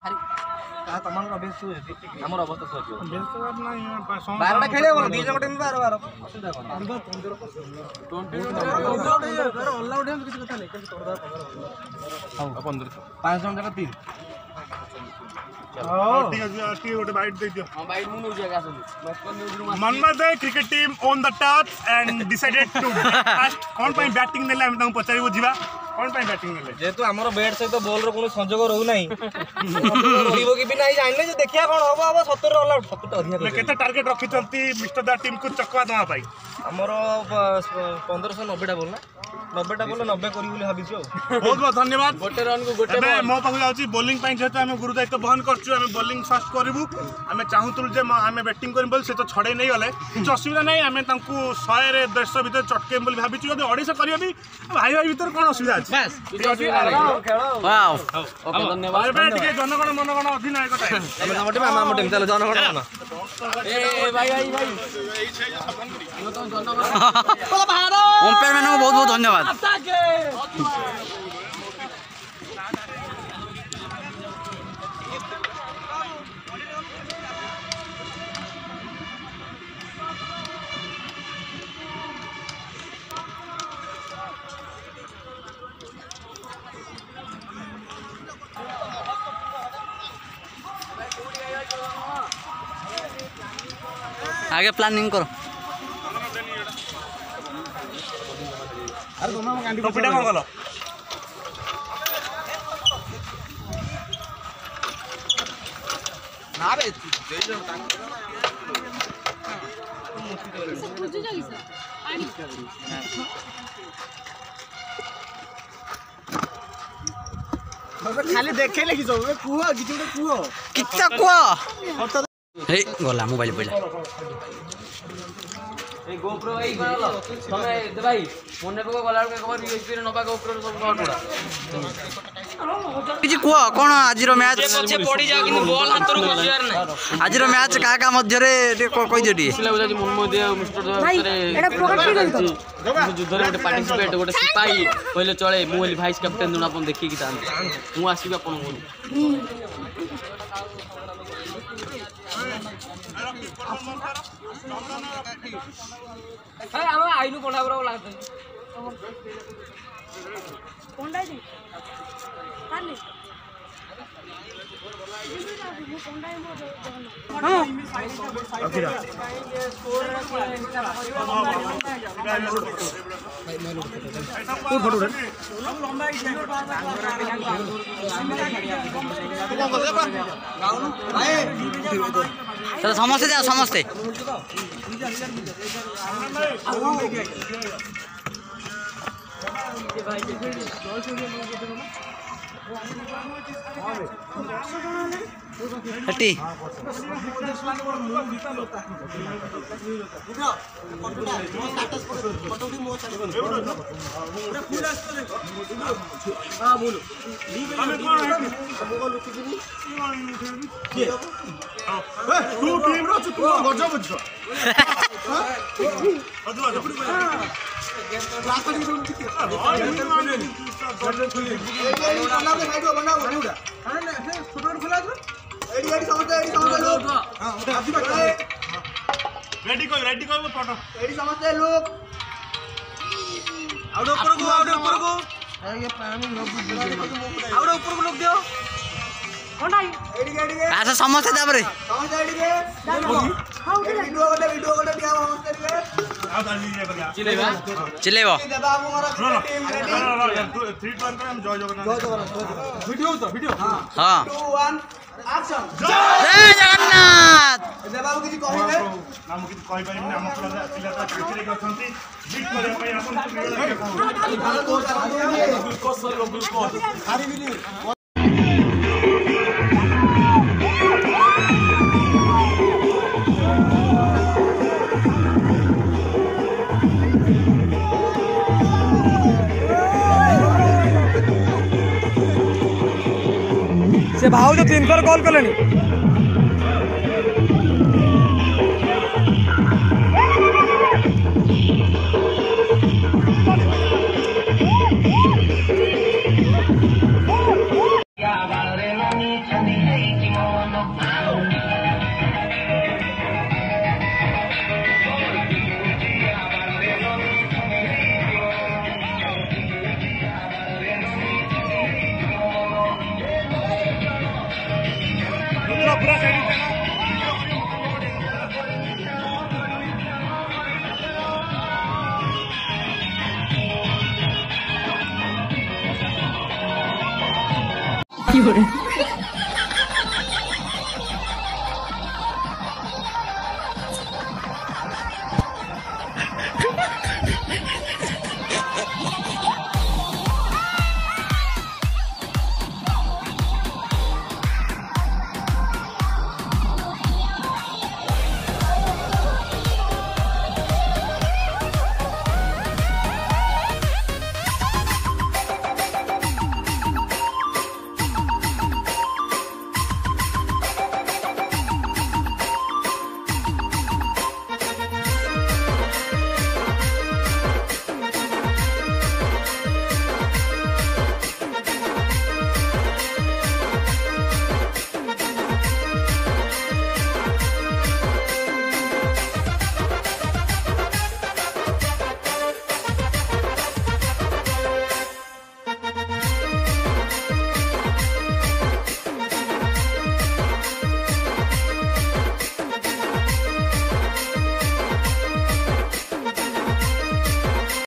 तमन अभ्यास आम अवस्था सर 12टा खेल दी जगह टीम 12 असुविधा कौन 5 जन जगह 3 मनमत cricket team on the top and decided to fast कौन पे बैटिंग नेले हम तंग पचारि बुझिबा कौन पे बैटिंग नेले जेतु हमर बैट सहित बॉल रो कोनो संजोग रहू नाही रोइबो कि भी नाही जानले जे देखिया कोन होबो अब 70 ऑल आउट 70 अधिक ले केते टारगेट रखि चलती मिस्टर द टीम को चकवा दवा पाई हमर 1590 टा बोल ना 90 टा बोल 90 करी बोली भाबिछु बहुत बहुत धन्यवाद गोटे रन को गोटे बॉल मो पाखु जाउची बॉलिंग पाई जेतु हम गुरु दायित्व बहन करछु हम बॉलिंग फास्ट करबू हम चाहूतुल जे हम बैटिंग करम बोल से तो छड़े नहीं गले कुछ असुविधा नहीं हम तांकु 100 रे 150 भीतर चटके बोल भाबिछु यदि 250 करियो भी भाई भाई भीतर कोन असुविधा अछि बस वाओ ओके धन्यवाद एबे टिके जनगण मनगण अधिनायक टाइम हम हमटे मामा मोटे चलो जनगण मन ए भाई भाई भाई यो तो जनगण अंपायर मैन को बहुत बहुत धन्यवाद। आगे प्लानिंग करो अरे दोनों में गांडी टोपीटा कोन गलो ना रे खाली देखे लगी सब कुह किछुटे कुह किच्छा कुह हे गला मोबाइल पइला ए गोप्रो भाई करलो तमे दे भाई मने पको गला के खबर यूएसबी रे नबा गोप्रो सब शॉट उडा किछि कुह कोन आजिरो मैच पछे पड़ी जा कि बॉल हाथ रो खसियार नै आजिरो मैच का मध्य रे कहि दियो डी पिला बुझा मनमो दे मिस्टर रे एटा प्रकट कर युद्ध रे गोटे पार्टिसिपेट गोटे सिपाही पहिले चले मु वाली वाइस कैप्टन दुना अपन देखि कि तान मु आसीबा अपन हाय हम आइनु कोंडा बरो लागत कोंडा जी काले चलो समस्ते जाओ समस्ते हटी तू टीम रो तू गजो बुझ रेडी कर फोटो एडी समझते लोग आउट ऊपर को ये पानी आउट ऊपर को लोग दियो कोन आई एडी आसा समस्ते ताबरे समझ एडी के वीडियो कोटे दिया समझते के आ दाली जे बगा चिलेबो देबा हमर टीम रेडी 3 2 1 हम जय जगन्नाथ वीडियो हां 2 1 एक्शन जय जगन्नाथ देबा किछि कहिबे हम किछि कहि परिबे हम पिला त कांचरे गछंती बीट करे पई अपन ग्लूकोज हारिबिनी से भाव जो 3 कर कॉल कलेनी क्या बारे नमी छनी है पूरा साइड有人。